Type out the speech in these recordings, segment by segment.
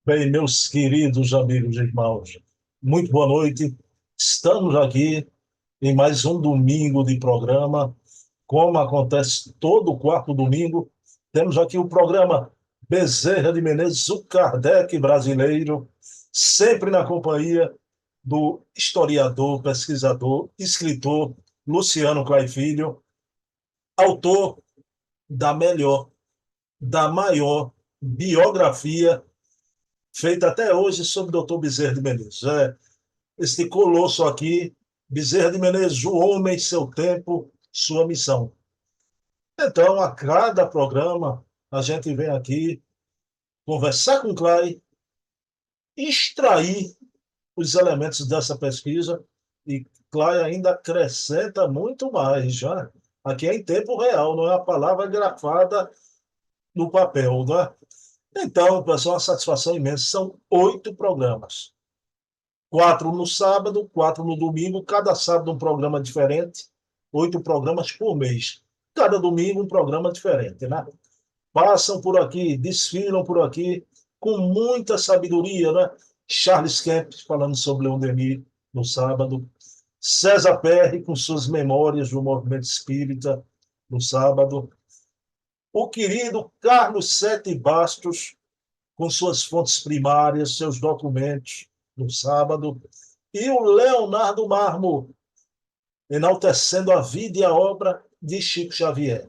Bem, meus queridos amigos e irmãos, muito boa noite. Estamos aqui em mais um domingo de programa. Como acontece todo quarto domingo, temos aqui o programa Bezerra de Menezes, o Kardec brasileiro, sempre na companhia do historiador, pesquisador, escritor Luciano Clay Filho, autor da melhor, da maior biografia feita até hoje sobre o doutor Bezerra de Menezes. Este colosso aqui, Bezerra de Menezes, o homem, seu tempo, sua missão. Então, a cada programa, a gente vem aqui conversar com o Clay, extrair os elementos dessa pesquisa e Clay ainda acrescenta muito mais, já. Aqui é em tempo real, não é a palavra grafada no papel, não é? Então, pessoal, uma satisfação imensa. São 8 programas. 4 no sábado, 4 no domingo, cada sábado um programa diferente, 8 programas por mês. Cada domingo um programa diferente, né? Passam por aqui, desfilam por aqui, com muita sabedoria, né? Charles Kemp falando sobre Leon Denis no sábado, César Perry com suas memórias do movimento espírita no sábado, o querido Carlos Sete Bastos com suas fontes primárias, seus documentos no sábado, e o Leonardo Marmo, enaltecendo a vida e a obra de Chico Xavier.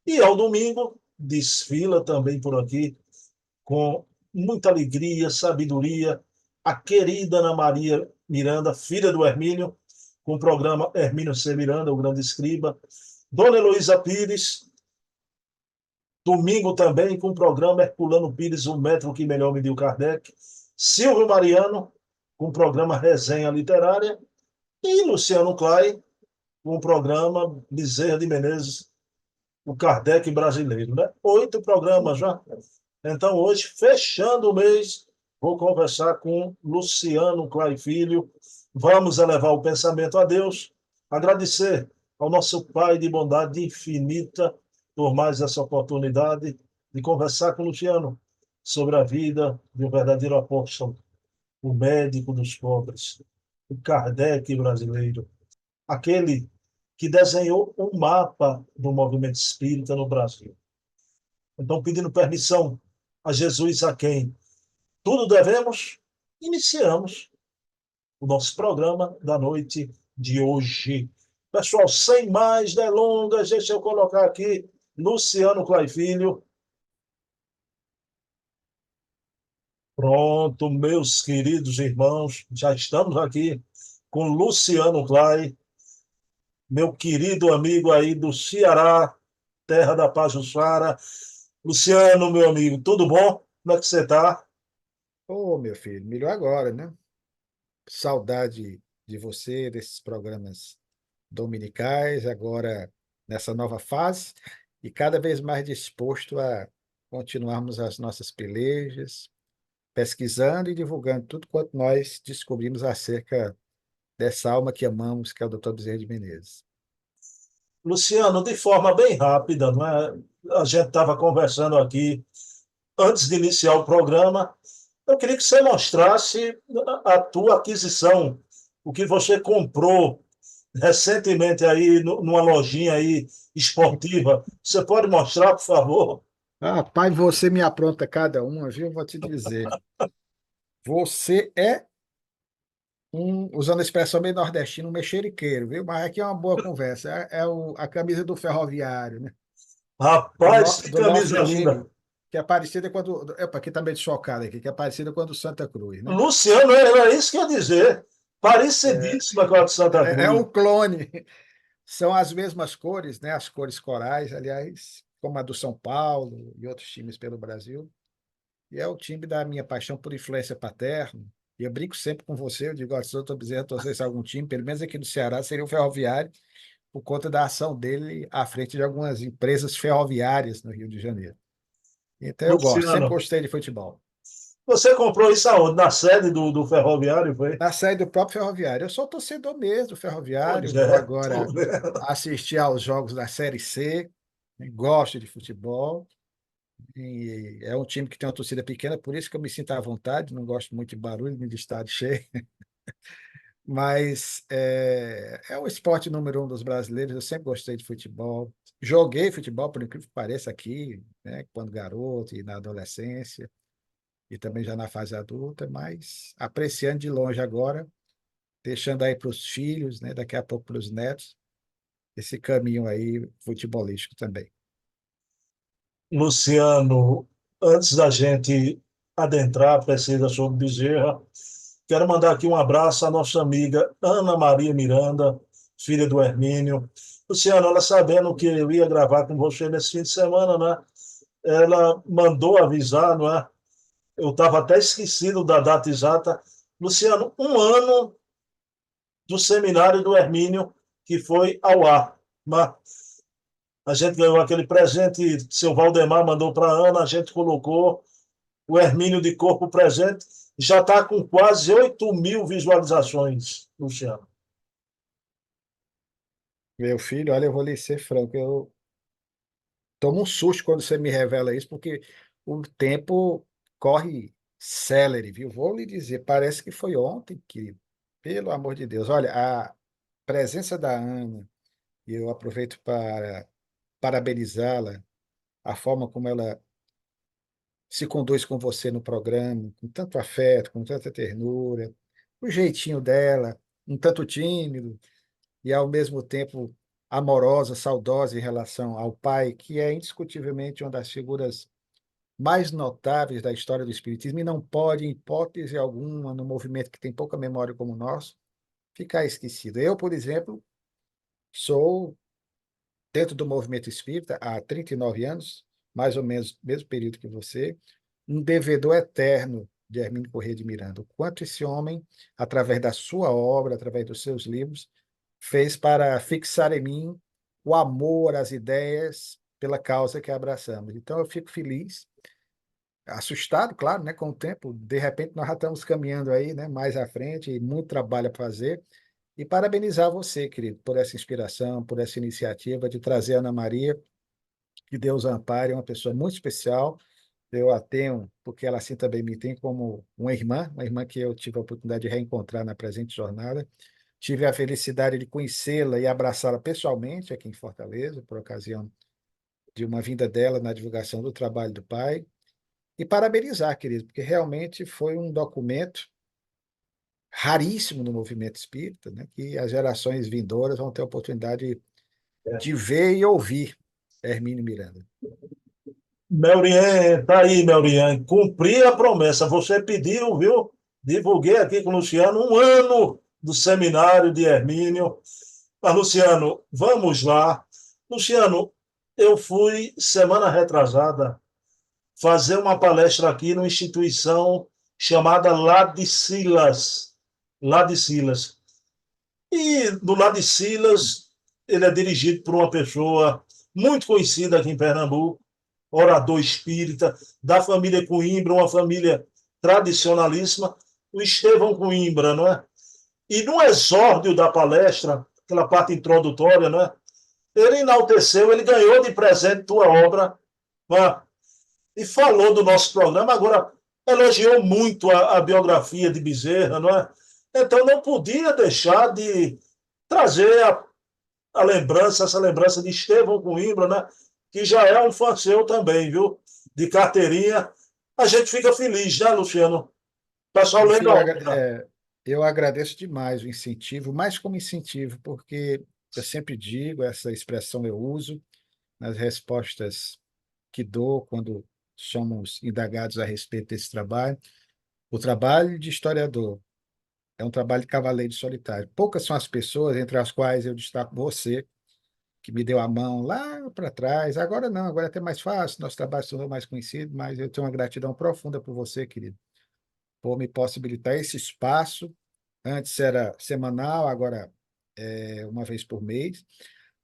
E ao domingo, desfila também por aqui, com muita alegria, sabedoria, a querida Ana Maria Miranda, filha do Hermínio, com o programa Hermínio C. Miranda, o grande escriba, Dona Heloísa Pires, domingo também com o programa Herculano Pires, o método que melhor mediu Kardec, Silvio Mariano, com o programa Resenha Literária, e Luciano Clay, com o programa Bezerra de Menezes, o Kardec brasileiro, né? 8 programas já. Então, hoje, fechando o mês, vou conversar com Luciano Clay Filho. Vamos elevar o pensamento a Deus, agradecer ao nosso Pai de bondade infinita por mais essa oportunidade de conversar com o Luciano sobre a vida de um verdadeiro apóstolo, o médico dos pobres, o Kardec brasileiro, aquele que desenhou um mapa do movimento espírita no Brasil. Então, pedindo permissão a Jesus, a quem tudo devemos, iniciamos o nosso programa da noite de hoje. Pessoal, sem mais delongas, deixa eu colocar aqui Luciano Clay Filho. Pronto, meus queridos irmãos, já estamos aqui com Luciano Clay, meu querido amigo aí do Ceará, terra da Pajuçara. Luciano, meu amigo, tudo bom? Como é que você está? Ô, meu filho, melhor agora, né? Saudade de você, desses programas dominicais, agora nessa nova fase, e cada vez mais disposto a continuarmos as nossas pelejas, pesquisando e divulgando tudo quanto nós descobrimos acerca dessa alma que amamos, que é o Dr. Bezerra de Menezes. Luciano, de forma bem rápida, não é? A gente estava conversando aqui antes de iniciar o programa. Eu queria que você mostrasse a tua aquisição, o que você comprou recentemente aí numa lojinha aí esportiva. Você pode mostrar, por favor? Ah, pai, você me apronta cada uma, viu? Vou te dizer. Você é usando a expressão meio nordestina, um mexeriqueiro, viu? Mas aqui é uma boa conversa. A camisa do ferroviário, né? Rapaz, que Do nosso camisa linda. time, que é parecida com a do. Epa, aqui tá meio chocado aqui, que é parecida com a do Santa Cruz, né? Luciano, era isso que eu ia dizer. É, Parecidíssima com a de Santa é Cruz. um clone. São as mesmas cores, né? As cores corais, aliás, como a do São Paulo e outros times pelo Brasil. E é o time da minha paixão por influência paterna. E eu brinco sempre com você, eu digo, ó, se eu estou dizendo, torcer se algum time, pelo menos aqui no Ceará, seria o Ferroviário, por conta da ação dele à frente de algumas empresas ferroviárias no Rio de Janeiro. Então eu gosto, sempre Luciano, gostei de futebol. você comprou isso aonde? Na sede do Ferroviário, foi? Na saída do próprio Ferroviário. Eu sou torcedor mesmo do Pois Ferroviário, vou é, tô agora vendo. assistir aos jogos da Série C, né, gosto de futebol, E é um time que tem uma torcida pequena, por isso que eu me sinto à vontade, não gosto muito de barulho, nem de estádio cheio. Mas é o esporte número um dos brasileiros. Eu sempre gostei de futebol. Joguei futebol, por incrível que pareça, aqui, né, quando garoto e na adolescência, e também já na fase adulta, mas apreciando de longe agora, deixando aí para os filhos, né, daqui a pouco para os netos, esse caminho aí futebolístico também. Luciano, antes da gente adentrar a pesquisa sobre Bezerra, quero mandar aqui um abraço à nossa amiga Ana Maria Miranda, filha do Hermínio. Luciano, ela sabendo que eu ia gravar com você nesse fim de semana, né? Ela mandou avisar, não é? Eu estava até esquecido da data exata. Luciano, um ano do seminário do Hermínio que foi ao ar. Mas a gente ganhou aquele presente, seu Valdemar mandou para a Ana, a gente colocou o Hermínio de corpo presente, já está com quase 8.000 visualizações, Luciano. Meu filho, olha, eu vou lhe ser franco, eu tomo um susto quando você me revela isso, porque o tempo corre célere, viu? Vou lhe dizer, parece que foi ontem que, pelo amor de Deus, olha, a presença da Ana, e eu aproveito para parabenizá-la, a forma como ela se conduz com você no programa, com tanto afeto, com tanta ternura, o jeitinho dela, um tanto tímido, e ao mesmo tempo amorosa, saudosa em relação ao pai, que é indiscutivelmente uma das figuras mais notáveis da história do Espiritismo e não pode, em hipótese alguma, no movimento que tem pouca memória como o nosso, ficar esquecido. Eu, por exemplo, sou, dentro do movimento espírita, há 39 anos, mais ou menos mesmo período que você, um devedor eterno de Hermínio Corrêa de Miranda. O quanto esse homem, através da sua obra, através dos seus livros, fez para fixar em mim o amor às ideias pela causa que abraçamos. Então, eu fico feliz, assustado, claro, né, com o tempo. De repente, nós já estamos caminhando aí, né, mais à frente, e muito trabalho a fazer. E parabenizar você, querido, por essa inspiração, por essa iniciativa de trazer a Ana Maria, que Deus a ampare, é uma pessoa muito especial. Eu a tenho, porque ela assim também me tem como uma irmã que eu tive a oportunidade de reencontrar na presente jornada. Tive a felicidade de conhecê-la e abraçá-la pessoalmente aqui em Fortaleza, por ocasião de uma vinda dela na divulgação do trabalho do pai. E parabenizar, querido, porque realmente foi um documento raríssimo no movimento espírita, né, que as gerações vindouras vão ter a oportunidade de ver e ouvir Hermínio Miranda. Melrien, tá aí, Melrien. Cumpri a promessa. Você pediu, viu? Divulguei aqui com o Luciano um ano do seminário de Hermínio. Mas, Luciano, vamos lá. Luciano, eu fui semana retrasada fazer uma palestra aqui numa instituição chamada Ladicilas. Ladicilas. E do Ladicilas, ele é dirigido por uma pessoa muito conhecida aqui em Pernambuco, orador espírita, da família Coimbra, uma família tradicionalíssima, o Estevão Coimbra, não é? E no exórdio da palestra, aquela parte introdutória, não é? Ele enalteceu, ele ganhou de presente tua obra, não é? E falou do nosso programa, agora elogiou muito a biografia de Bezerra, não é? Então não podia deixar de trazer a lembrança, essa lembrança de Estevão Coimbra, né? Que já é um fã seu também, viu? De carteirinha. A gente fica feliz, né, Luciano? O pessoal Meu lendo filho, a obra. eu agradeço demais o incentivo, mais como incentivo, porque eu sempre digo, essa expressão eu uso nas respostas que dou quando somos indagados a respeito desse trabalho. O trabalho de historiador é um trabalho de cavaleiro solitário. Poucas são as pessoas, entre as quais eu destaco você, que me deu a mão lá para trás. Agora não, agora é até mais fácil, nosso trabalho se tornou mais conhecido, mas eu tenho uma gratidão profunda por você, querido, por me possibilitar esse espaço. Antes era semanal, agora é uma vez por mês,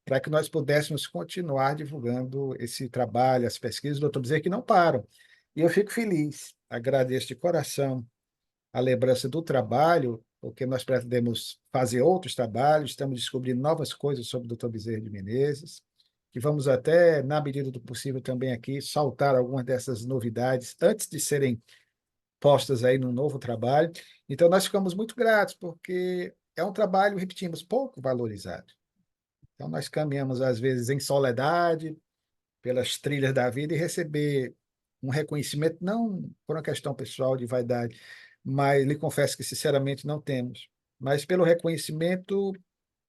para que nós pudéssemos continuar divulgando esse trabalho, as pesquisas do doutor Bezerra, que não param. E eu fico feliz, agradeço de coração a lembrança do trabalho, porque nós pretendemos fazer outros trabalhos, estamos descobrindo novas coisas sobre o doutor Bezerra de Menezes, que vamos até, na medida do possível, também aqui saltar algumas dessas novidades antes de serem postas aí num novo trabalho. Então, nós ficamos muito gratos, porque é um trabalho, repetimos, pouco valorizado. Então, nós caminhamos, às vezes, em soledade, pelas trilhas da vida e receber um reconhecimento, não por uma questão pessoal de vaidade, mas lhe confesso que, sinceramente, não temos, mas pelo reconhecimento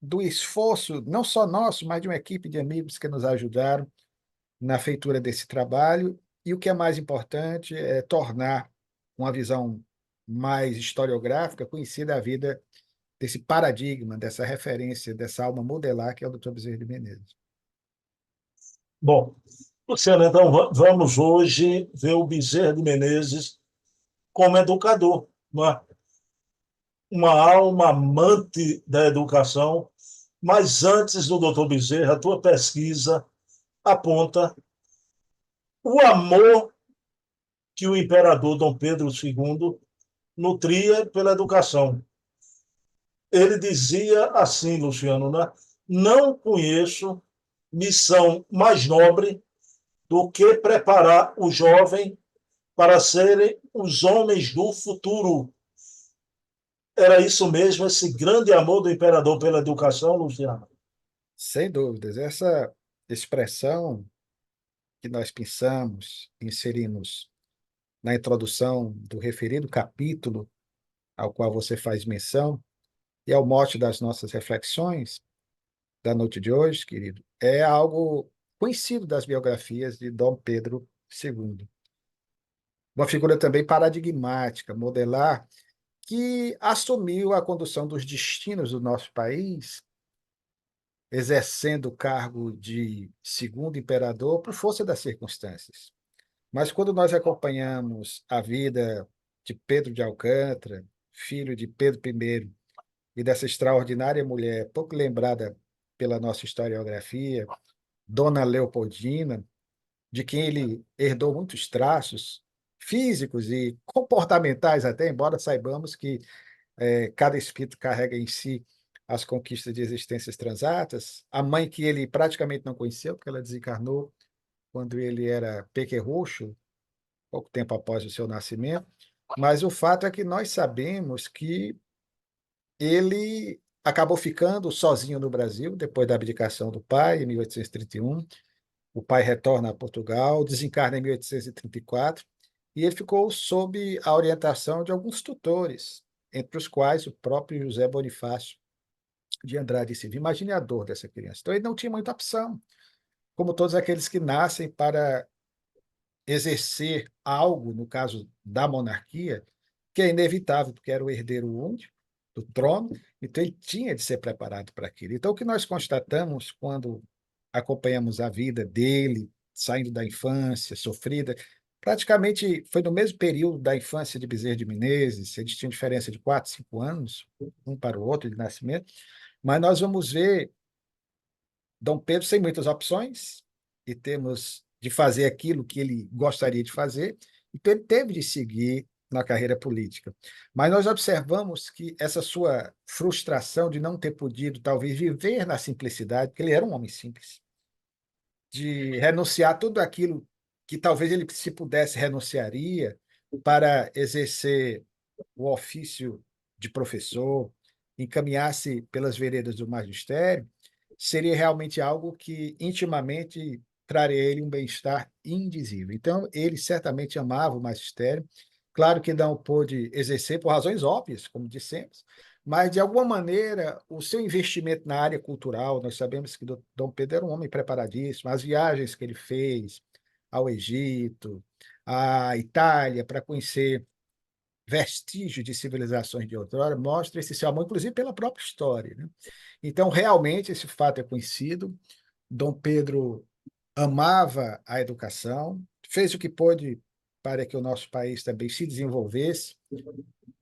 do esforço, não só nosso, mas de uma equipe de amigos que nos ajudaram na feitura desse trabalho. E o que é mais importante é tornar uma visão mais historiográfica conhecida a vida desse paradigma, dessa referência, dessa alma modelar que é o Dr. Bezerra de Menezes. Bom, Luciano, então vamos hoje ver o Bezerra de Menezes como educador, não é? Uma alma amante da educação, mas antes do doutor Bezerra, a tua pesquisa aponta o amor que o imperador Dom Pedro II nutria pela educação. Ele dizia assim, Luciano, né? Não conheço missão mais nobre do que preparar o jovem para serem os homens do futuro. Era isso mesmo, esse grande amor do imperador pela educação, Luciano? Sem dúvidas, essa expressão que nós pensamos, inserimos na introdução do referido capítulo ao qual você faz menção, e é o mote das nossas reflexões da noite de hoje, querido, é algo conhecido das biografias de Dom Pedro II. Uma figura também paradigmática, modelar, que assumiu a condução dos destinos do nosso país, exercendo o cargo de segundo imperador por força das circunstâncias. Mas quando nós acompanhamos a vida de Pedro de Alcântara, filho de Pedro I, e dessa extraordinária mulher, pouco lembrada pela nossa historiografia, Dona Leopoldina, de quem ele herdou muitos traços físicos e comportamentais até, embora saibamos que cada espírito carrega em si as conquistas de existências transatas. A mãe que ele praticamente não conheceu, porque ela desencarnou quando ele era pequerrucho, pouco tempo após o seu nascimento, mas o fato é que nós sabemos que ele acabou ficando sozinho no Brasil, depois da abdicação do pai, em 1831. O pai retorna a Portugal, desencarna em 1834, e ele ficou sob a orientação de alguns tutores, entre os quais o próprio José Bonifácio de Andrade e Silva. Imagine a dor dessa criança. Então, ele não tinha muita opção, como todos aqueles que nascem para exercer algo, no caso da monarquia, que é inevitável, porque era o herdeiro único do trono, então ele tinha de ser preparado para aquilo. Então, o que nós constatamos quando acompanhamos a vida dele, saindo da infância, sofrida, praticamente foi no mesmo período da infância de Bezerra de Menezes, eles tinham diferença de 4, 5 anos, um para o outro de nascimento, mas nós vamos ver Dom Pedro sem muitas opções, e temos de fazer aquilo que ele gostaria de fazer, então ele teve de seguir na carreira política. Mas nós observamos que essa sua frustração de não ter podido, talvez, viver na simplicidade, porque ele era um homem simples, de renunciar tudo aquilo que talvez ele, se pudesse, renunciaria para exercer o ofício de professor, encaminhar-se pelas veredas do magistério, seria realmente algo que intimamente traria a ele um bem-estar indizível. Então, ele certamente amava o magistério, claro que não pôde exercer por razões óbvias, como dissemos, mas, de alguma maneira, o seu investimento na área cultural, nós sabemos que Dom Pedro era um homem preparadíssimo, as viagens que ele fez ao Egito, à Itália, para conhecer vestígios de civilizações de outrora, mostra esse seu amor, inclusive pela própria história, né? Então, realmente, esse fato é conhecido. Dom Pedro amava a educação, fez o que pôde para que o nosso país também se desenvolvesse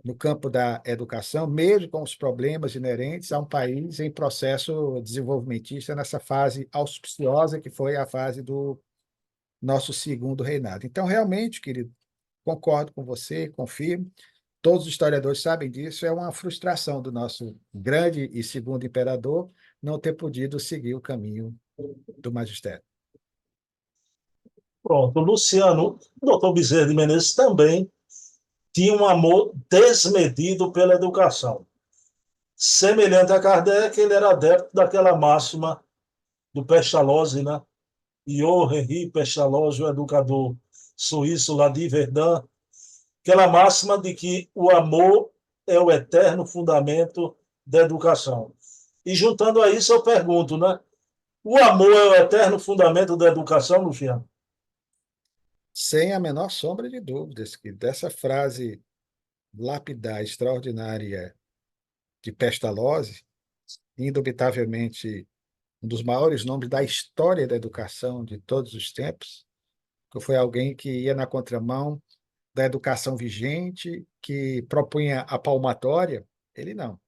no campo da educação, mesmo com os problemas inerentes a um país em processo desenvolvimentista nessa fase auspiciosa que foi a fase do nosso segundo reinado. Então, realmente, querido, concordo com você, confirmo. Todos os historiadores sabem disso, é uma frustração do nosso grande e segundo imperador não ter podido seguir o caminho do magistério. Pronto, o Luciano, o doutor Bezerra de Menezes também tinha um amor desmedido pela educação. Semelhante a Kardec, ele era adepto daquela máxima do Pestalozzi, né? Johann Pestalozzi, o educador suíço lá de Verdun, aquela máxima de que o amor é o eterno fundamento da educação. E juntando a isso, eu pergunto, né? O amor é o eterno fundamento da educação, Luciano? Sem a menor sombra de dúvidas que dessa frase lapidar, extraordinária de Pestalozzi, indubitavelmente um dos maiores nomes da história da educação de todos os tempos, que foi alguém que ia na contramão da educação vigente, que propunha a palmatória, ele não.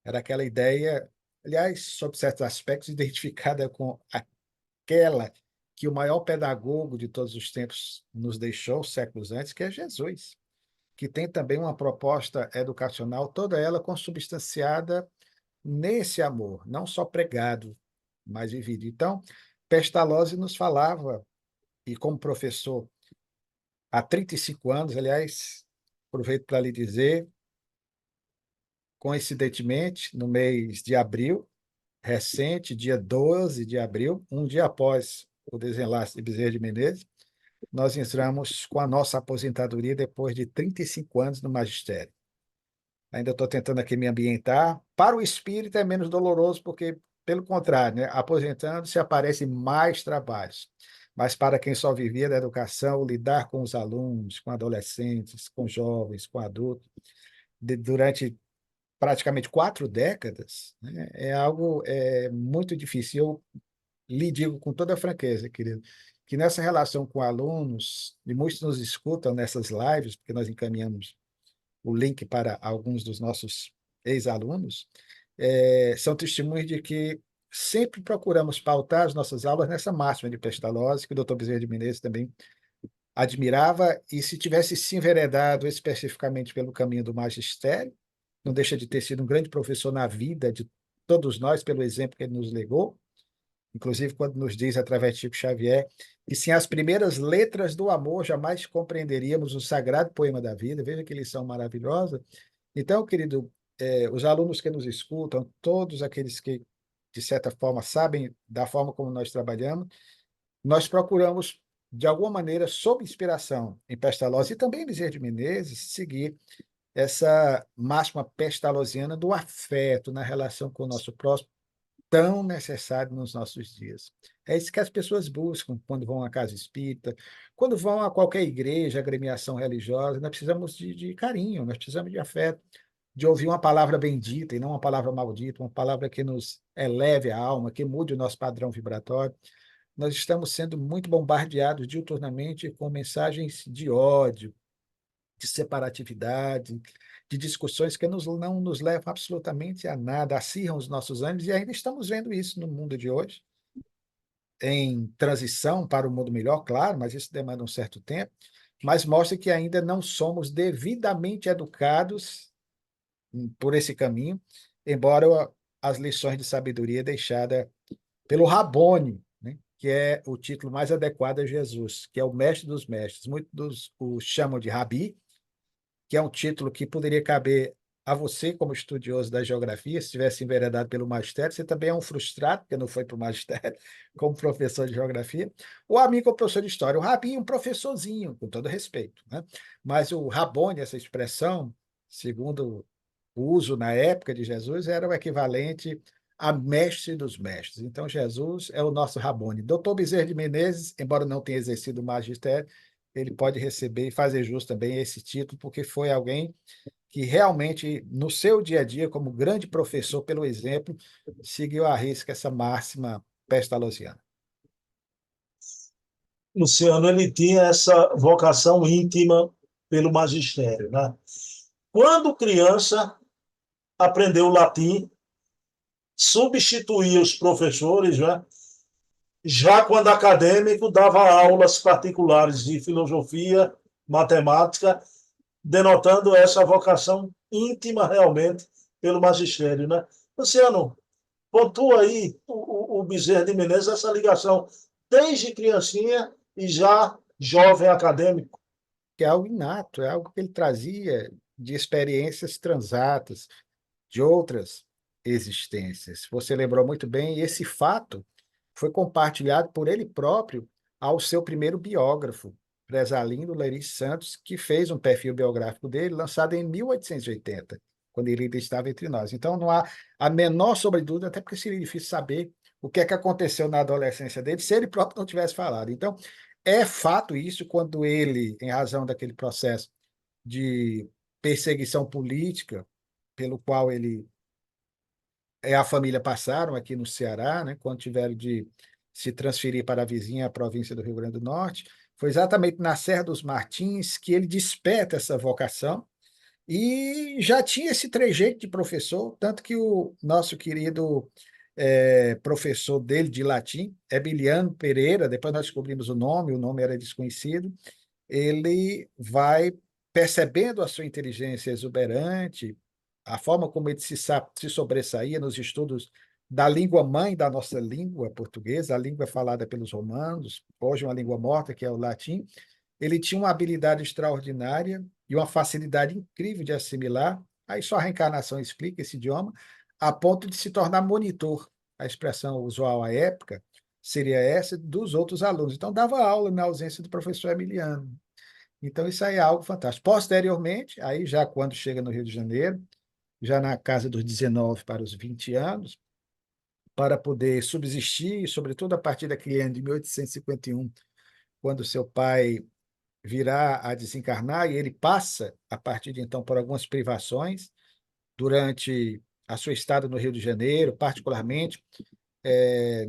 Era aquela ideia, aliás, sob certos aspectos, identificada com aquela que o maior pedagogo de todos os tempos nos deixou, séculos antes, que é Jesus, que tem também uma proposta educacional, toda ela consubstanciada nesse amor, não só pregado, mas vivido. Então, Pestalozzi nos falava, e como professor há 35 anos, aliás, aproveito para lhe dizer, coincidentemente, no mês de abril, recente, dia 12 de abril, um dia após o desenlace de Bezerra de Menezes, nós entramos com a nossa aposentadoria depois de 35 anos no magistério. Ainda estou tentando aqui me ambientar. Para o espírito é menos doloroso, porque, pelo contrário, né, aposentando-se aparecem mais trabalhos. Mas para quem só vivia da educação, lidar com os alunos, com adolescentes, com jovens, com adultos, durante praticamente 4 décadas, né, é algo muito difícil. Eu lhe digo com toda franqueza, querido, que nessa relação com alunos, e muitos nos escutam nessas lives, porque nós encaminhamos o link para alguns dos nossos ex-alunos, são testemunhos de que sempre procuramos pautar as nossas aulas nessa máxima de Pestalozzi, que o doutor Bezerra de Menezes também admirava, e se tivesse se enveredado especificamente pelo caminho do magistério, não deixa de ter sido um grande professor na vida de todos nós, pelo exemplo que ele nos legou, inclusive quando nos diz, através de Chico Xavier, que sem as primeiras letras do amor jamais compreenderíamos o sagrado poema da vida. Veja que lição maravilhosa. Então, querido, os alunos que nos escutam, todos aqueles que, de certa forma, sabem da forma como nós trabalhamos, nós procuramos, de alguma maneira, sob inspiração em Pestalozzi e também em Bezerra de Menezes, seguir essa máxima pestalozziana do afeto na relação com o nosso próximo, tão necessário nos nossos dias. É isso que as pessoas buscam quando vão à casa espírita, quando vão a qualquer igreja, agremiação religiosa. Nós precisamos de carinho, nós precisamos de afeto, de ouvir uma palavra bendita e não uma palavra maldita, uma palavra que nos eleve a alma, que mude o nosso padrão vibratório. Nós estamos sendo muito bombardeados diuturnamente com mensagens de ódio, de separatividade, de discussões que não nos levam absolutamente a nada, acirram os nossos ânimos, e ainda estamos vendo isso no mundo de hoje, em transição para um mundo melhor, claro, mas isso demanda um certo tempo, mas mostra que ainda não somos devidamente educados por esse caminho, embora as lições de sabedoria deixadas pelo Rabboni, né, que é o título mais adequado a Jesus, que é o mestre dos mestres. Muitos o chamam de Rabi, que é um título que poderia caber a você, como estudioso da geografia, se tivesse enveredado pelo magistério. Você também é um frustrado, porque não foi para o magistério, como professor de geografia. O amigo é o professor de história. O Rabi é um professorzinho, com todo respeito, né? Mas o Rabboni, essa expressão, segundo o uso na época de Jesus, era o equivalente a mestre dos mestres. Então, Jesus é o nosso Rabboni. Doutor Bezerra de Menezes, embora não tenha exercido o magistério, ele pode receber e fazer jus também a esse título, porque foi alguém que realmente, no seu dia a dia, como grande professor, pelo exemplo, seguiu à risca essa máxima pestalozziana. Luciano, ele tinha essa vocação íntima pelo magistério, né? Quando criança, aprendeu latim, substituía os professores, né? Já quando acadêmico, dava aulas particulares de filosofia, matemática, denotando essa vocação íntima realmente pelo magistério, né? Luciano, pontua aí o Bezerra de Menezes essa ligação desde criancinha e já jovem acadêmico. Que é algo inato, é algo que ele trazia de experiências transatas, de outras existências. Você lembrou muito bem, e esse fato foi compartilhado por ele próprio ao seu primeiro biógrafo, Prezalindo Leiris Santos, que fez um perfil biográfico dele, lançado em 1880, quando ele ainda estava entre nós. Então, não há a menor sombra de dúvida, até porque seria difícil saber o que é que aconteceu na adolescência dele, se ele próprio não tivesse falado. Então, é fato isso quando ele, em razão daquele processo de perseguição política pelo qual ele e a família passaram aqui no Ceará, né, quando tiveram de se transferir para a vizinha província do Rio Grande do Norte, foi exatamente na Serra dos Martins que ele desperta essa vocação e já tinha esse trejeito de professor, tanto que o nosso querido professor dele de latim, Emiliano Pereira, depois nós descobrimos o nome era desconhecido, ele vai percebendo a sua inteligência exuberante, a forma como ele se sobressaía nos estudos da língua mãe da nossa língua portuguesa, a língua falada pelos romanos, hoje uma língua morta, que é o latim. Ele tinha uma habilidade extraordinária e uma facilidade incrível de assimilar, aí só a reencarnação explica esse idioma, a ponto de se tornar monitor. A expressão usual à época seria essa dos outros alunos. Então, dava aula na ausência do professor Emiliano. Então, isso aí é algo fantástico. Posteriormente, aí já quando chega no Rio de Janeiro, já na casa dos 19 para os 20 anos, para poder subsistir, sobretudo a partir daquele ano de 1851, quando seu pai virá a desencarnar, e ele passa, a partir de então, por algumas privações, durante a sua estada no Rio de Janeiro, particularmente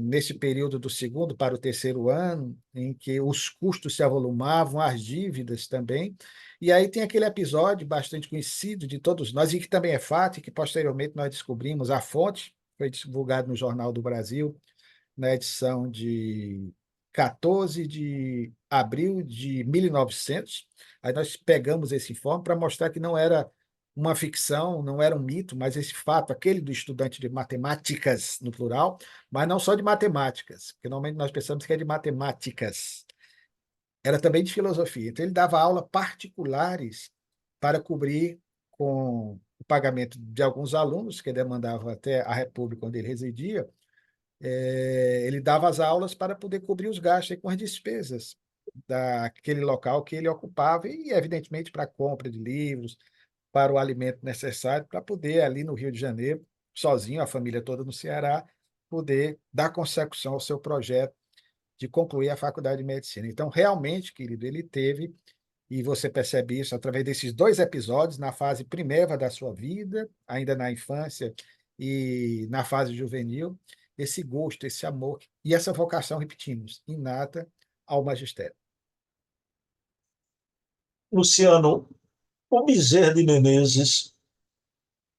nesse período do segundo para o terceiro ano, em que os custos se avolumavam, as dívidas também. E aí tem aquele episódio bastante conhecido de todos nós, e que também é fato, e que posteriormente nós descobrimos a fonte, foi divulgado no Jornal do Brasil, na edição de 14 de abril de 1900. Aí nós pegamos esse informe para mostrar que não era uma ficção, não era um mito, mas esse fato, aquele do estudante de matemáticas, no plural, mas não só de matemáticas, porque normalmente nós pensamos que é de matemáticas, era também de filosofia. Então ele dava aula particulares para cobrir com o pagamento de alguns alunos, que demandavam até a República onde ele residia, ele dava as aulas para poder cobrir os gastos com as despesas daquele local que ele ocupava e, evidentemente, para a compra de livros, para o alimento necessário, para poder, ali no Rio de Janeiro, sozinho, a família toda no Ceará, poder dar consecução ao seu projeto de concluir a faculdade de medicina. Então, realmente, querido, ele teve, e você percebe isso através desses dois episódios, na fase primeva da sua vida, ainda na infância e na fase juvenil, esse gosto, esse amor e essa vocação, repetimos, inata ao magistério. Luciano, o Bezerra de Menezes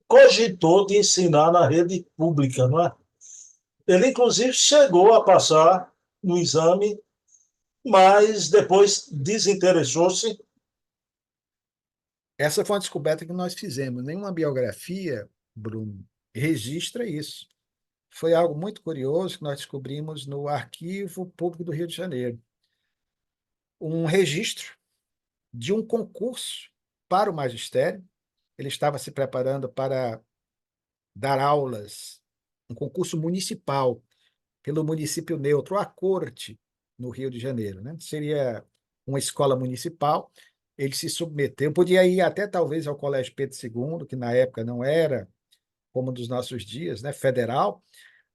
cogitou de ensinar na rede pública, não é? Ele, inclusive, chegou a passar no exame, mas depois desinteressou-se. Essa foi uma descoberta que nós fizemos. Nenhuma biografia, Bruno, registra isso. Foi algo muito curioso que nós descobrimos no Arquivo Público do Rio de Janeiro. Um registro de um concurso para o magistério. Ele estava se preparando para dar aulas, um concurso municipal, pelo município neutro, a corte, no Rio de Janeiro, né? Seria uma escola municipal. Ele se submeteu, podia ir até talvez ao Colégio Pedro II, que na época não era como dos nossos dias, né, federal,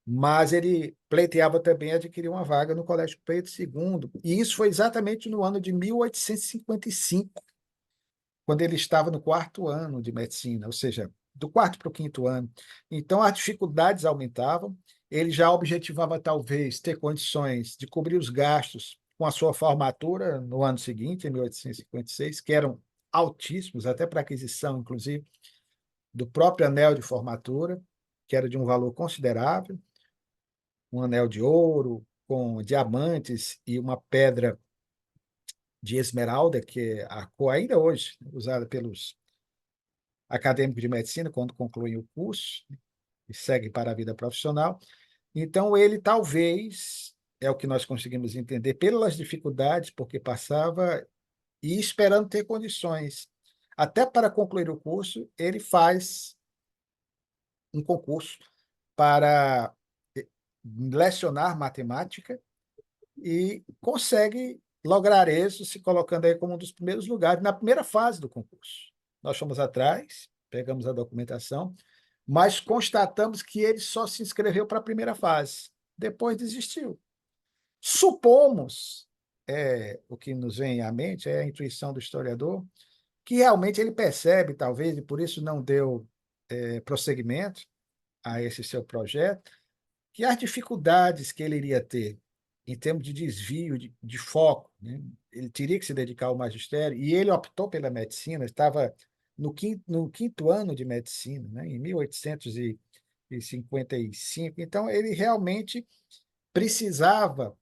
mas ele pleiteava também adquirir uma vaga no Colégio Pedro II. E isso foi exatamente no ano de 1855, quando ele estava no quarto ano de medicina, ou seja, do quarto para o quinto ano. Então, as dificuldades aumentavam, ele já objetivava, talvez, ter condições de cobrir os gastos com a sua formatura no ano seguinte, em 1856, que eram altíssimos, até para aquisição, inclusive, do próprio anel de formatura, que era de um valor considerável, um anel de ouro com diamantes e uma pedra de esmeralda, que é a cor ainda hoje usada pelos acadêmicos de medicina quando concluem o curso e seguem para a vida profissional. Então, ele talvez, é o que nós conseguimos entender, pelas dificuldades porque passava e esperando ter condições. Até para concluir o curso, ele faz um concurso para lecionar matemática e consegue lograr êxito, se colocando aí como um dos primeiros lugares na primeira fase do concurso. Nós fomos atrás, pegamos a documentação, mas constatamos que ele só se inscreveu para a primeira fase, depois desistiu. Supomos, o que nos vem à mente é a intuição do historiador, que realmente ele percebe, talvez, e por isso não deu prosseguimento a esse seu projeto, que as dificuldades que ele iria ter em termos de desvio de foco, né? Ele teria que se dedicar ao magistério, e ele optou pela medicina, estava no quinto ano de medicina, né? Em 1855. Então, ele realmente precisava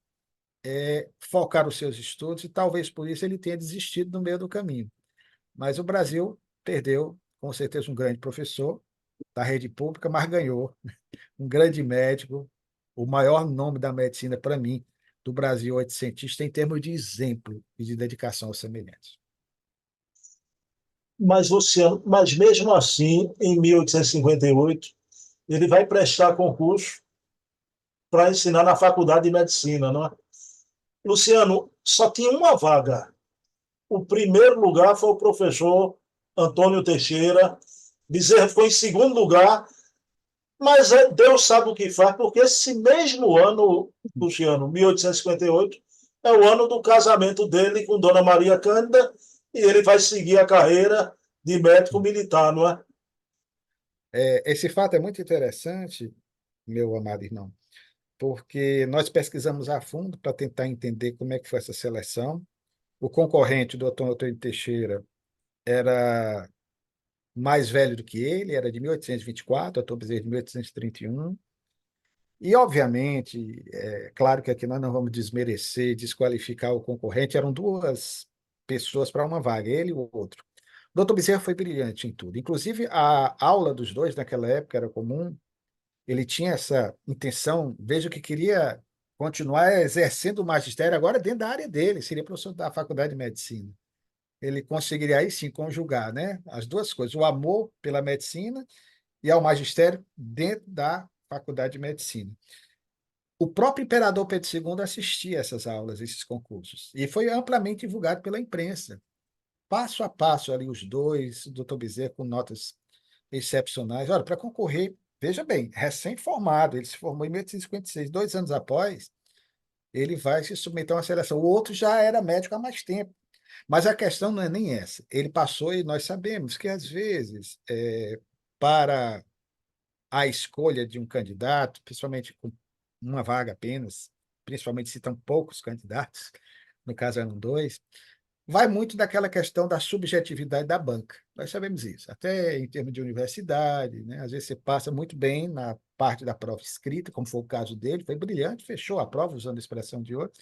focar os seus estudos, e talvez por isso ele tenha desistido no meio do caminho. Mas o Brasil perdeu, com certeza, um grande professor da rede pública, mas ganhou um grande médico, o maior nome da medicina para mim, do Brasil, oitocentista, em termos de exemplo e de dedicação aos semelhantes. Mas, Luciano, mas mesmo assim, em 1858, ele vai prestar concurso para ensinar na Faculdade de Medicina, não é? Luciano, só tinha uma vaga. O primeiro lugar foi o professor Antônio Teixeira. Bezerra ficou em segundo lugar, mas Deus sabe o que faz, porque esse mesmo ano, Luciano, 1858, é o ano do casamento dele com Dona Maria Cândida, e ele vai seguir a carreira de médico militar, não é? Esse fato é muito interessante, meu amado irmão, porque nós pesquisamos a fundo para tentar entender como é que foi essa seleção. O concorrente do Antônio Teixeira era mais velho do que ele, era de 1824, Antônio Bezerra de 1831. E, obviamente, claro que aqui nós não vamos desmerecer, desqualificar o concorrente, eram duas pessoas para uma vaga, ele e o outro. O doutor Bezerra foi brilhante em tudo. Inclusive, a aula dos dois naquela época era comum, ele tinha essa intenção, veja que queria continuar exercendo o magistério agora dentro da área dele, seria professor da Faculdade de Medicina. Ele conseguiria aí sim conjugar, né, as duas coisas, o amor pela medicina e ao magistério dentro da Faculdade de Medicina. O próprio imperador Pedro II assistia a essas aulas, esses concursos, e foi amplamente divulgado pela imprensa. Passo a passo ali os dois, o doutor Bezerra com notas excepcionais. Olha, para concorrer, veja bem, recém-formado, ele se formou em 1856, 2 anos após, ele vai se submeter a uma seleção. O outro já era médico há mais tempo. Mas a questão não é nem essa. Ele passou e nós sabemos que, às vezes, para a escolha de um candidato, principalmente com uma vaga apenas, principalmente se estão poucos candidatos, no caso eram dois, vai muito daquela questão da subjetividade da banca. Nós sabemos isso, até em termos de universidade, né? Às vezes você passa muito bem na parte da prova escrita, como foi o caso dele, foi brilhante, fechou a prova usando a expressão de hoje,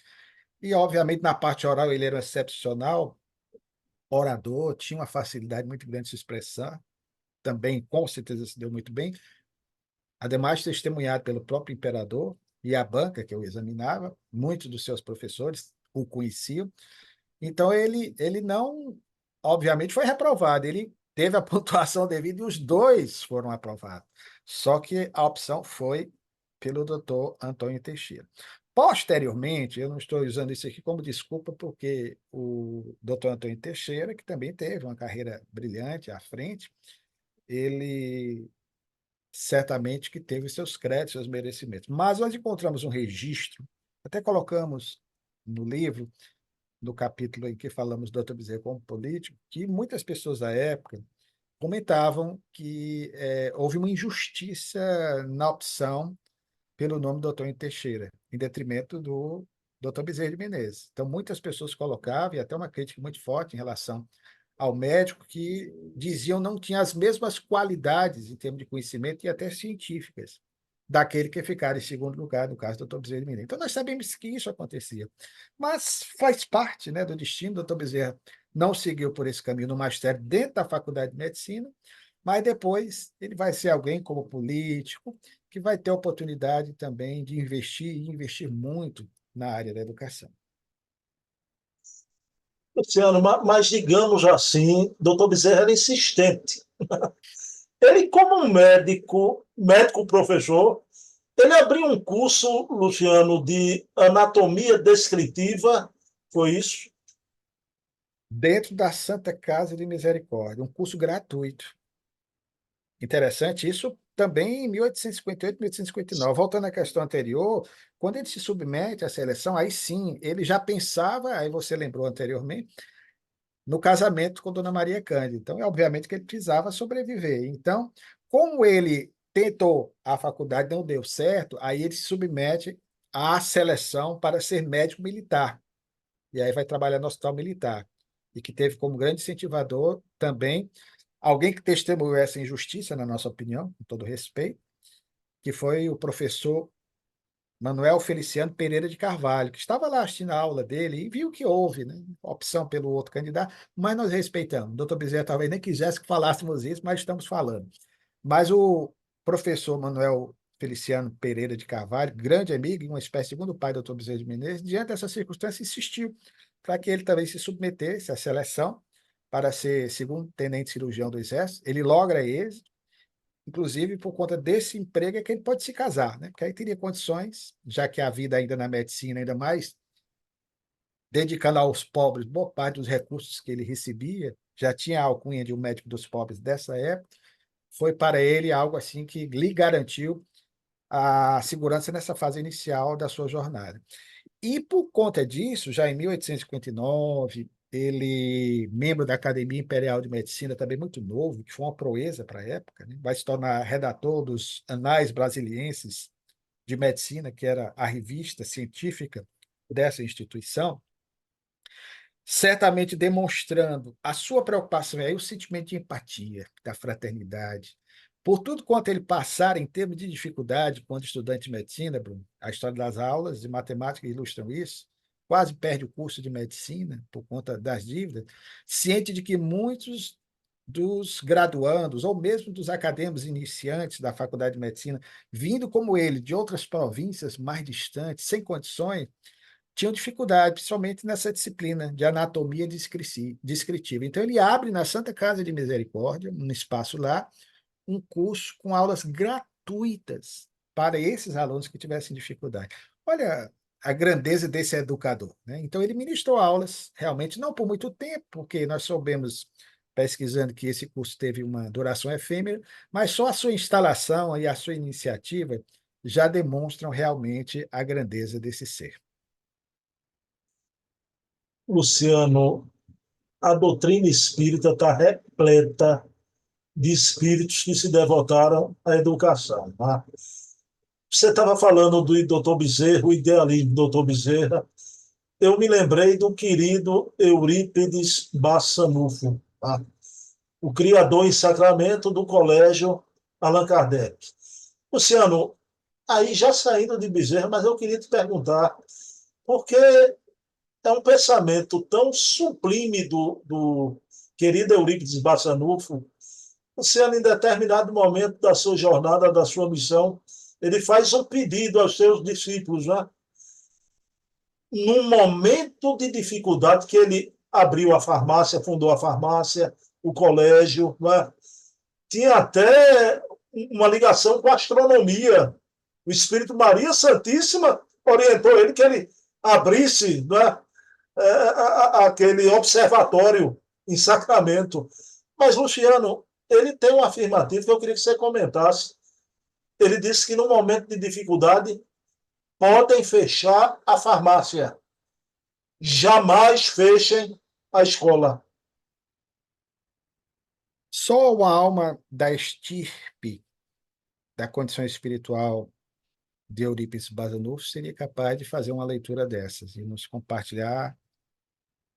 e obviamente na parte oral ele era um excepcional orador, tinha uma facilidade muito grande de se expressar, também com certeza se deu muito bem, ademais testemunhado pelo próprio imperador e a banca que eu examinava, muitos dos seus professores o conheciam. Então, ele não, obviamente, foi reprovado, ele teve a pontuação devida e os dois foram aprovados. Só que a opção foi pelo doutor Antônio Teixeira. Posteriormente, eu não estou usando isso aqui como desculpa, porque o doutor Antônio Teixeira, que também teve uma carreira brilhante à frente, ele certamente que teve seus créditos, seus merecimentos. Mas nós encontramos um registro, até colocamos no livro, no capítulo em que falamos do Dr. Bezerra como político, que muitas pessoas da época comentavam que houve uma injustiça na opção pelo nome do Dr. Teixeira, em detrimento do Dr. Bezerra de Menezes. Então, muitas pessoas colocavam, e até uma crítica muito forte em relação ao médico, que diziam não tinha as mesmas qualidades em termos de conhecimento e até científicas daquele que ficara em segundo lugar, no caso do Dr. Bezerra de Menezes. Então, nós sabemos que isso acontecia. Mas faz parte, né, do destino. O Dr. Bezerra não seguiu por esse caminho no magistério dentro da Faculdade de Medicina, mas depois ele vai ser alguém como político, que vai ter a oportunidade também de investir, e investir muito na área da educação. Luciano, mas digamos assim, doutor Bezerra era insistente. Ele, como um médico professor, ele abriu um curso, Luciano, de anatomia descritiva, foi isso? Dentro da Santa Casa de Misericórdia, um curso gratuito. Interessante, isso também em 1858, 1859. Voltando à questão anterior, quando ele se submete à seleção, aí sim, ele já pensava, aí você lembrou anteriormente, no casamento com Dona Maria Cândida. Então, é obviamente que ele precisava sobreviver. Então, como ele tentou a faculdade, não deu certo, aí ele se submete à seleção para ser médico militar. E aí vai trabalhar no hospital militar. E que teve como grande incentivador também alguém que testemunhou essa injustiça, na nossa opinião, com todo respeito, que foi o professor Manuel Feliciano Pereira de Carvalho, que estava lá assistindo a aula dele e viu que houve, né, opção pelo outro candidato, mas nós respeitamos. O doutor Bezerra talvez nem quisesse que falássemos isso, mas estamos falando. Mas o professor Manuel Feliciano Pereira de Carvalho, grande amigo e uma espécie de segundo pai do doutor Bezerra de Menezes, diante dessa circunstância, insistiu para que ele também se submetesse à seleção para ser segundo tenente cirurgião do Exército. Ele logra êxito. Inclusive, por conta desse emprego é que ele pode se casar, né? Porque aí teria condições, já que a vida ainda na medicina, ainda mais dedicando aos pobres, boa parte dos recursos que ele recebia, já tinha a alcunha de um médico dos pobres dessa época, foi para ele algo assim que lhe garantiu a segurança nessa fase inicial da sua jornada. E por conta disso, já em 1859, ele, membro da Academia Imperial de Medicina, também muito novo, que foi uma proeza para a época, né? Vai se tornar redator dos Anais Brasilienses de Medicina, que era a revista científica dessa instituição, certamente demonstrando a sua preocupação e aí o sentimento de empatia, da fraternidade, por tudo quanto ele passar em termos de dificuldade quando estudante de medicina, Bruno. A história das aulas de matemática ilustram isso. Quase perde o curso de medicina por conta das dívidas, ciente de que muitos dos graduandos, ou mesmo dos acadêmicos iniciantes da Faculdade de Medicina, vindo como ele de outras províncias mais distantes, sem condições, tinham dificuldade, principalmente nessa disciplina de anatomia descritiva. Então, ele abre na Santa Casa de Misericórdia, um espaço lá, um curso com aulas gratuitas para esses alunos que tivessem dificuldade. Olha a grandeza desse educador, né? Então, ele ministrou aulas, realmente, não por muito tempo, porque nós soubemos, pesquisando, que esse curso teve uma duração efêmera, mas só a sua instalação e a sua iniciativa já demonstram realmente a grandeza desse ser. Luciano, a doutrina espírita está repleta de espíritos que se devotaram à educação. Tá? Você estava falando do doutor Bezerra, o idealismo do doutor Bezerra. Eu me lembrei do querido Eurípides Bassanufo, tá? O criador em Sacramento do Colégio Allan Kardec. Luciano, aí já saindo de Bezerra, mas eu queria te perguntar, porque é um pensamento tão sublime do querido Eurípides Bassanufo. Luciano, em determinado momento da sua jornada, da sua missão, ele faz um pedido aos seus discípulos, né? Num momento de dificuldade que ele abriu a farmácia, fundou a farmácia, o colégio, né? Tinha até uma ligação com a astronomia. O Espírito Maria Santíssima orientou ele que ele abrisse, né, aquele observatório em Sacramento. Mas, Luciano, ele tem um afirmativo que eu queria que você comentasse. Ele disse que no momento de dificuldade podem fechar a farmácia, jamais fechem a escola. Só uma alma da estirpe da condição espiritual de Eurípides Barçanufo seria capaz de fazer uma leitura dessas e nos compartilhar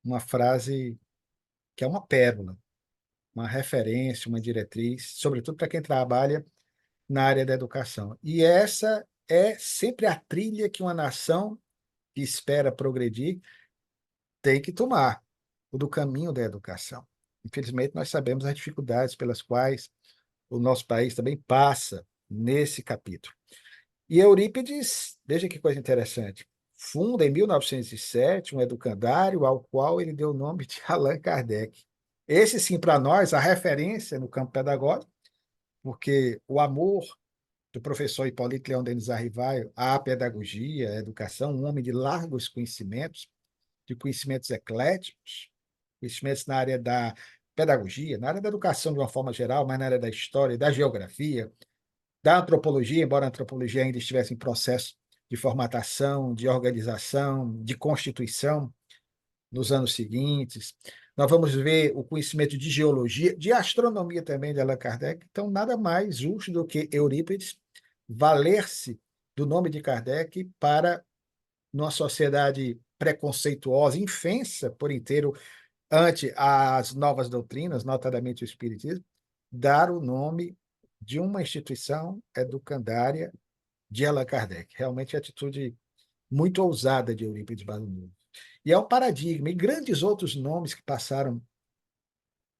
uma frase que é uma pérola, uma referência, uma diretriz, sobretudo para quem trabalha na área da educação. E essa é sempre a trilha que uma nação que espera progredir tem que tomar, o do caminho da educação. Infelizmente, nós sabemos as dificuldades pelas quais o nosso país também passa nesse capítulo. E Eurípides, veja que coisa interessante, funda em 1907 um educandário ao qual ele deu o nome de Allan Kardec. Esse, sim, para nós, a referência no campo pedagógico, porque o amor do professor Hipólito Leão Denis Arrivaio à pedagogia, à educação, um homem de largos conhecimentos, de conhecimentos ecléticos, conhecimentos na área da pedagogia, na área da educação de uma forma geral, mas na área da história, da geografia, da antropologia, embora a antropologia ainda estivesse em processo de formatação, de organização, de constituição nos anos seguintes. Nós vamos ver o conhecimento de geologia, de astronomia também de Allan Kardec. Então, nada mais justo do que Eurípides valer-se do nome de Kardec para, numa sociedade preconceituosa, infensa por inteiro ante as novas doutrinas, notadamente o Espiritismo, dar o nome de uma instituição educandária de Allan Kardec. Realmente, atitude muito ousada de Eurípides Barçanufo. E é um paradigma, e grandes outros nomes que passaram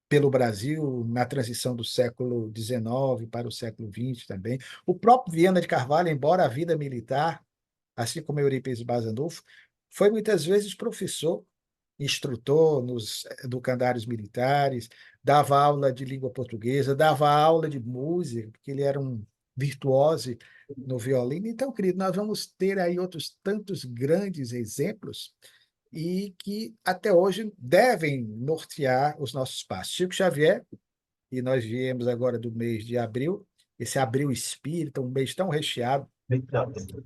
pelo Brasil na transição do século XIX para o século XX também. O próprio Viana de Carvalho, embora a vida militar, assim como Eurípides Barçanufo, foi muitas vezes professor, instrutor nos educandários militares, dava aula de língua portuguesa, dava aula de música, porque ele era um virtuoso no violino. Então, querido, nós vamos ter aí outros tantos grandes exemplos e que até hoje devem nortear os nossos passos. Chico Xavier, e nós viemos agora do mês de abril, esse abril espírita, um mês tão recheado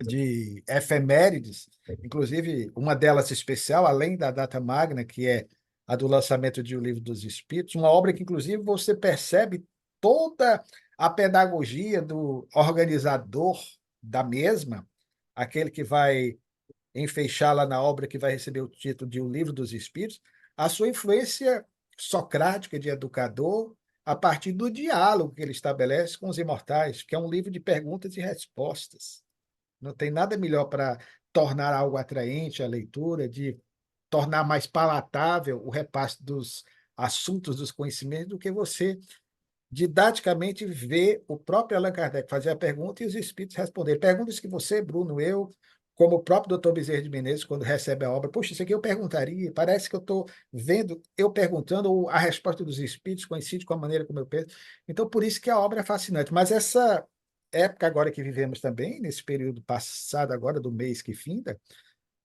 de efemérides, inclusive uma delas especial, além da data magna, que é a do lançamento de O Livro dos Espíritos, uma obra que, inclusive, você percebe toda a pedagogia do organizador da mesma, aquele que vai enfeixá-la na obra que vai receber o título de O Livro dos Espíritos, a sua influência socrática de educador a partir do diálogo que ele estabelece com os imortais, que é um livro de perguntas e respostas. Não tem nada melhor para tornar algo atraente a leitura, de tornar mais palatável o repasse dos assuntos, dos conhecimentos, do que você didaticamente ver o próprio Allan Kardec fazer a pergunta e os espíritos responder. Perguntas que você, Bruno, eu, como o próprio doutor Bezerra de Menezes, quando recebe a obra, poxa, isso aqui eu perguntaria, parece que eu estou vendo, eu perguntando, ou a resposta dos espíritos coincide com a maneira como eu penso. Então, por isso que a obra é fascinante. Mas essa época agora que vivemos também, nesse período passado agora, do mês que finda,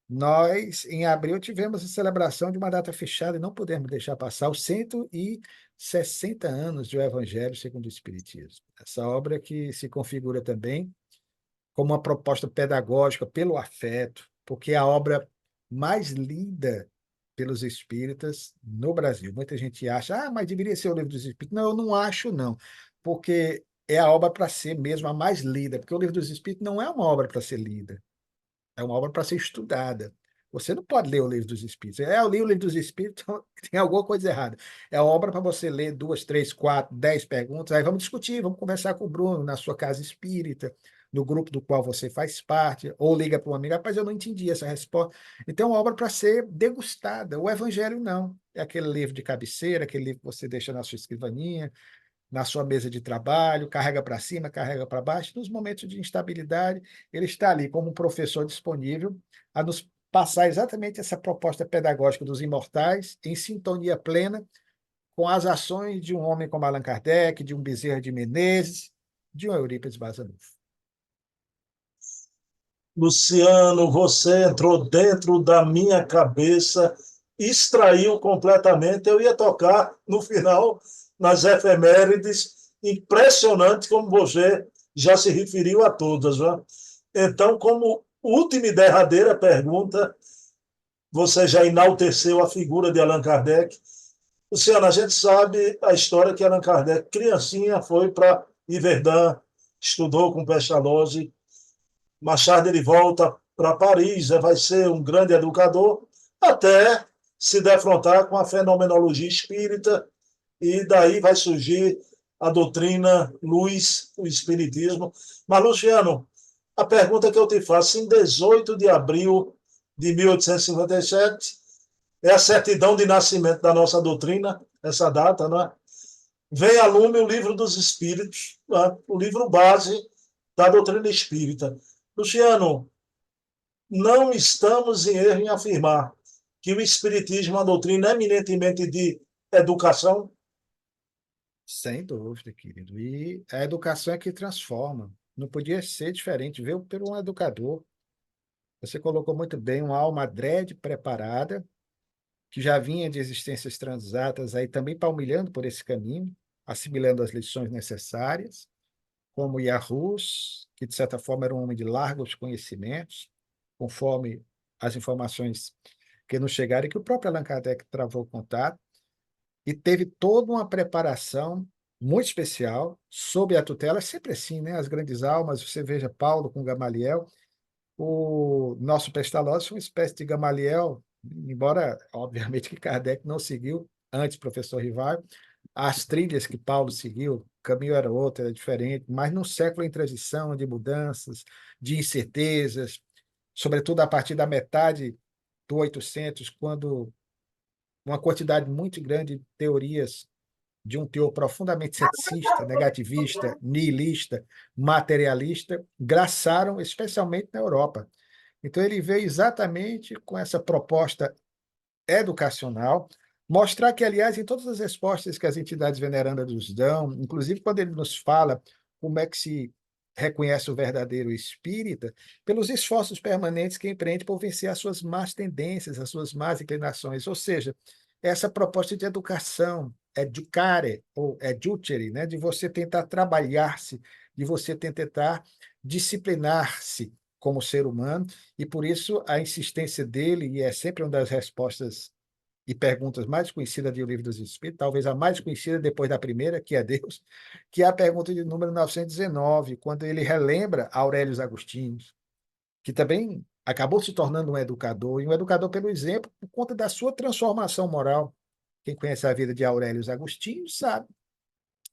nós, em abril, tivemos a celebração de uma data fechada e não podemos deixar passar os 160 anos do Evangelho segundo o Espiritismo. Essa obra que se configura também como uma proposta pedagógica pelo afeto, porque é a obra mais lida pelos espíritas no Brasil. Muita gente acha, mas deveria ser o Livro dos Espíritos. Não, eu não acho, não, porque é a obra para ser mesmo a mais lida, porque o Livro dos Espíritos não é uma obra para ser lida, é uma obra para ser estudada. Você não pode ler o Livro dos Espíritos. Eu li o Livro dos Espíritos, então tem alguma coisa errada. É a obra para você ler 2, 3, 4, 10 perguntas. Aí vamos discutir, vamos conversar com o Bruno na sua casa espírita, no grupo do qual você faz parte, ou liga para um amigo, rapaz, eu não entendi essa resposta. Então, é uma obra para ser degustada. O Evangelho não. É aquele livro de cabeceira, aquele livro que você deixa na sua escrivaninha, na sua mesa de trabalho, carrega para cima, carrega para baixo. Nos momentos de instabilidade, ele está ali como um professor disponível a nos passar exatamente essa proposta pedagógica dos imortais, em sintonia plena com as ações de um homem como Allan Kardec, de um Bezerra de Menezes, de um Eurípides Barçanufo. Luciano, você entrou dentro da minha cabeça, extraiu completamente. Eu ia tocar no final nas efemérides, impressionante como você já se referiu a todas. Né? Então, como última e derradeira pergunta, você já enalteceu a figura de Allan Kardec. Luciano, a gente sabe a história que Allan Kardec, criancinha, foi para Iverdun, estudou com Pestalozzi. Mais tarde ele volta para Paris, vai ser um grande educador, até se defrontar com a fenomenologia espírita, e daí vai surgir a doutrina luz, o espiritismo. Mas, Luciano, a pergunta que eu te faço, em 18 de abril de 1857, é a certidão de nascimento da nossa doutrina, essa data, não é? vem a lume o livro dos Espíritos, né? O livro base da doutrina espírita. Luciano, não estamos em erro em afirmar que o Espiritismo é uma doutrina eminentemente de educação. Sem dúvida, querido. E a educação é que transforma. Não podia ser diferente. Veio por um educador. Você colocou muito bem uma alma adrede preparada, que já vinha de existências transatas aí também palmilhando por esse caminho, assimilando as lições necessárias, como Yahus, que de certa forma era um homem de largos conhecimentos, conforme as informações que nos chegaram, e que o próprio Allan Kardec travou contato, e teve toda uma preparação muito especial, sob a tutela, é sempre assim, né? As grandes almas, você veja Paulo com Gamaliel, o nosso Pestalozzi foi uma espécie de Gamaliel, embora, obviamente, que Kardec não seguiu, antes, professor Rivaio, as trilhas que Paulo seguiu, o caminho era outro, era diferente, mas num século em transição, de mudanças, de incertezas, sobretudo a partir da metade do 800, quando uma quantidade muito grande de teorias de um teor profundamente ceticista, negativista, nihilista, materialista, graçaram especialmente na Europa. Então, ele veio exatamente com essa proposta educacional, mostrar que, aliás, em todas as respostas que as entidades venerandas nos dão, inclusive quando ele nos fala como é que se reconhece o verdadeiro espírita, pelos esforços permanentes que empreende por vencer as suas más tendências, as suas más inclinações, ou seja, essa proposta de educação, educare ou educere, né, de você tentar trabalhar-se, de você tentar disciplinar-se como ser humano, e por isso a insistência dele, e é sempre uma das respostas e perguntas mais conhecidas do Livro dos Espíritos, talvez a mais conhecida depois da primeira, que é Deus, que é a pergunta de número 919, quando ele relembra Aurélio Agostinhos, que também acabou se tornando um educador, e um educador pelo exemplo, por conta da sua transformação moral. Quem conhece a vida de Aurélio Agostinhos sabe,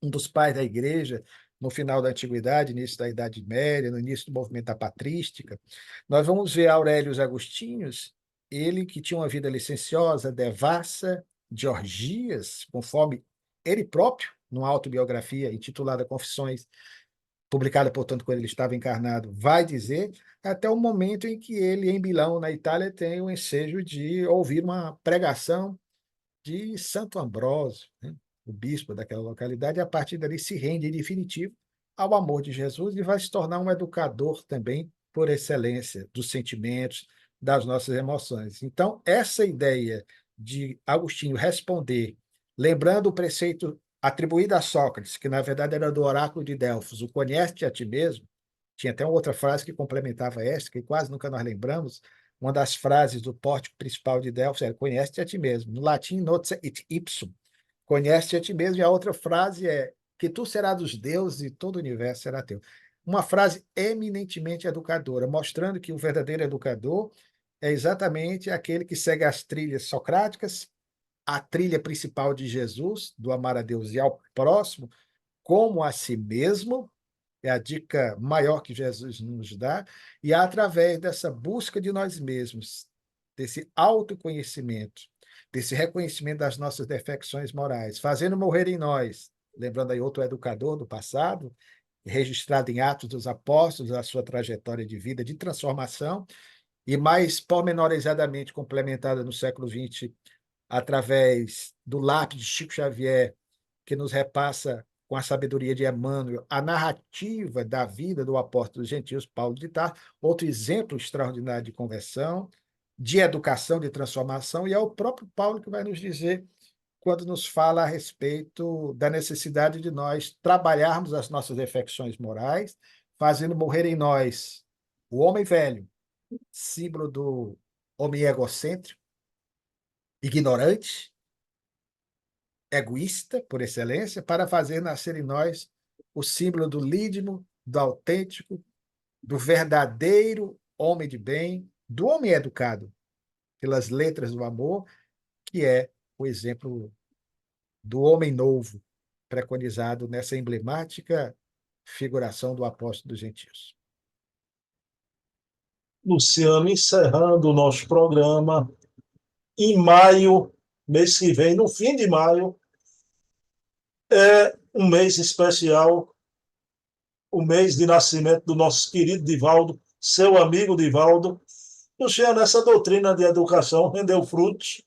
um dos pais da igreja, no final da Antiguidade, início da Idade Média, no início do movimento da patrística. Nós vamos ver Aurélio Agostinhos, ele que tinha uma vida licenciosa, devassa, de orgias, conforme ele próprio, numa autobiografia intitulada Confissões, publicada, portanto, quando ele estava encarnado, vai dizer, até o momento em que ele, em Milão, na Itália, tem o ensejo de ouvir uma pregação de Santo Ambrósio, né? O bispo daquela localidade, e a partir dali se rende em definitivo ao amor de Jesus e vai se tornar um educador também por excelência dos sentimentos, das nossas emoções. Então, essa ideia de Agostinho responder, lembrando o preceito atribuído a Sócrates, que na verdade era do oráculo de Delfos, o conhece-te a ti mesmo, tinha até uma outra frase que complementava esta, que quase nunca nós lembramos, uma das frases do pórtico principal de Delfos era conhece-te a ti mesmo. No latim, noce et ipsum. Conhece-te a ti mesmo. E a outra frase é que tu serás dos deuses e todo o universo será teu. Uma frase eminentemente educadora, mostrando que o verdadeiro educador é exatamente aquele que segue as trilhas socráticas, a trilha principal de Jesus, do amar a Deus e ao próximo, como a si mesmo, é a dica maior que Jesus nos dá, e é através dessa busca de nós mesmos, desse autoconhecimento, desse reconhecimento das nossas defecções morais, fazendo morrer em nós, lembrando aí outro educador do passado, registrado em Atos dos Apóstolos, a sua trajetória de vida, de transformação, e mais pormenorizadamente complementada no século XX, através do lápis de Chico Xavier, que nos repassa com a sabedoria de Emmanuel, a narrativa da vida do apóstolo dos gentios, Paulo de Tarso, outro exemplo extraordinário de conversão, de educação, de transformação, e é o próprio Paulo que vai nos dizer, quando nos fala a respeito da necessidade de nós trabalharmos as nossas defecções morais, fazendo morrer em nós o homem velho, símbolo do homem egocêntrico, ignorante, egoísta, por excelência, para fazer nascer em nós o símbolo do lídimo, do autêntico, do verdadeiro homem de bem, do homem educado pelas letras do amor, que é o exemplo do homem novo, preconizado nessa emblemática figuração do apóstolo dos gentios. Luciano, encerrando o nosso programa, em maio, mês que vem, no fim de maio, É um mês especial, o mês de nascimento do nosso querido Divaldo, seu amigo Divaldo. Luciano, essa doutrina de educação rendeu frutos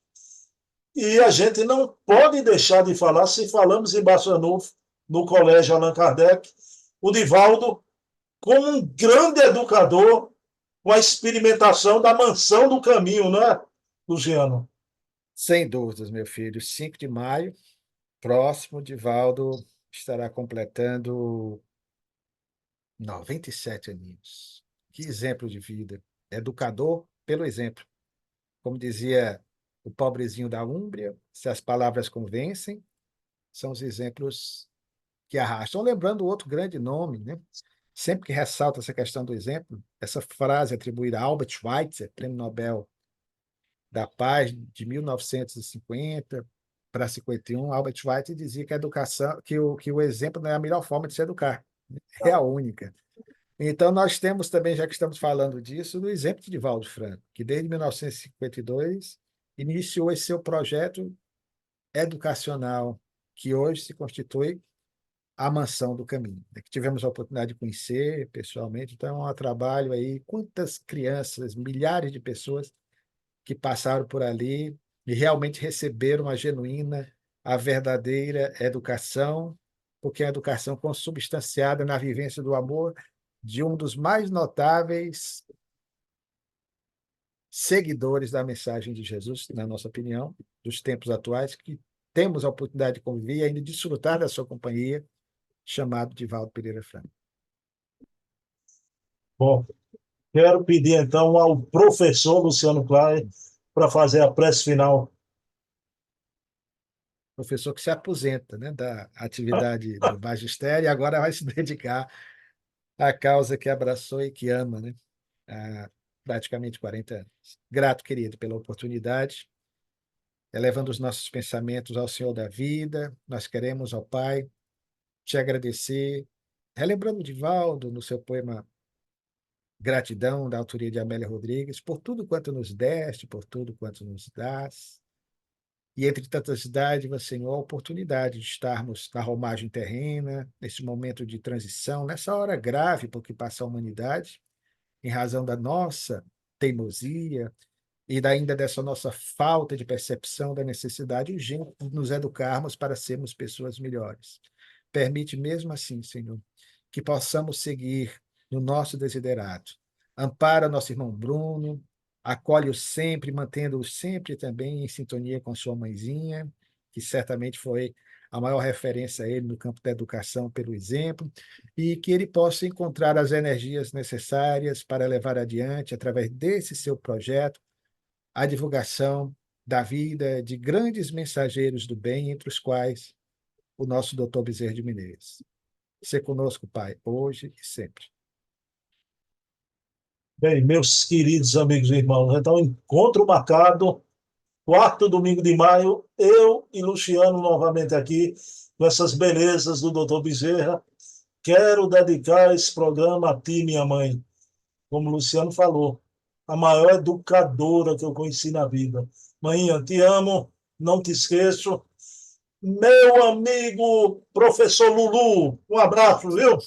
e a gente não pode deixar de falar, se falamos em Barçanufo, no Colégio Allan Kardec, o Divaldo, como um grande educador, com a experimentação da mansão do caminho, não é, Luciano? Sem dúvidas, meu filho. 5 de maio, próximo, Divaldo estará completando 97 aninhos. Que exemplo de vida. Educador pelo exemplo. Como dizia o pobrezinho da Úmbria, se as palavras convencem, são os exemplos que arrastam. Lembrando outro grande nome, né? Sempre que ressalta essa questão do exemplo, essa frase atribuída a Albert Schweitzer, Prêmio Nobel da Paz de 1950 para 51, Albert Schweitzer dizia que a educação, que o exemplo não é a melhor forma de se educar, é a única. Então, nós temos também, já que estamos falando disso, o exemplo de Divaldo Franco, que desde 1952 iniciou esse seu projeto educacional, que hoje se constitui a Mansão do Caminho, né, que tivemos a oportunidade de conhecer pessoalmente. Então, é um trabalho aí, quantas crianças, milhares de pessoas que passaram por ali e realmente receberam a genuína, a verdadeira educação, porque é a educação consubstanciada na vivência do amor de um dos mais notáveis seguidores da mensagem de Jesus, na nossa opinião, dos tempos atuais, que temos a oportunidade de conviver e ainda desfrutar da sua companhia, chamado Divaldo Pereira Franco. Bom, quero pedir então ao professor Luciano Klein para fazer a prece final. Professor que se aposenta, né, da atividade do magistério e agora vai se dedicar à causa que abraçou e que ama, né, há praticamente 40 anos. Grato, querido, pela oportunidade, elevando os nossos pensamentos ao Senhor da vida, nós queremos, ao Pai, te agradecer, relembrando o Divaldo no seu poema Gratidão, da autoria de Amélia Rodrigues, por tudo quanto nos deste, por tudo quanto nos dás. E entre tantas dádivas, Senhor, a oportunidade de estarmos na romagem terrena, nesse momento de transição, nessa hora grave por que passa a humanidade, em razão da nossa teimosia e ainda dessa nossa falta de percepção da necessidade urgente de nos educarmos para sermos pessoas melhores. Permite mesmo assim, Senhor, que possamos seguir no nosso desiderato. Ampara nosso irmão Bruno, acolhe-o sempre, mantendo-o sempre também em sintonia com sua mãezinha, que certamente foi a maior referência a ele no campo da educação pelo exemplo, e que ele possa encontrar as energias necessárias para levar adiante, através desse seu projeto, a divulgação da vida de grandes mensageiros do bem, entre os quais o nosso doutor Bezerra de Menezes. Ser conosco, Pai, hoje e sempre. Bem, meus queridos amigos e irmãos, então, encontro marcado, quarto domingo de maio, eu e Luciano novamente aqui, com essas belezas do doutor Bezerra. Quero dedicar esse programa a ti, minha mãe, como o Luciano falou, a maior educadora que eu conheci na vida. Mãinha, te amo, não te esqueço. Meu amigo professor Lulu, um abraço, viu?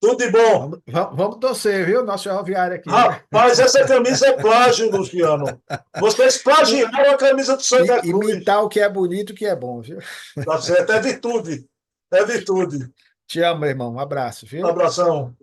Tudo de bom. Vamos torcer, viu? Nosso ferroviário aqui, viu? Rapaz, essa camisa é plágio, Luciano. Vocês plagiaram a camisa do Santa Cruz. Imitar o que é bonito, o que é bom, viu? Tá certo, é virtude. É virtude. Te amo, meu irmão. Um abraço, viu? Abração.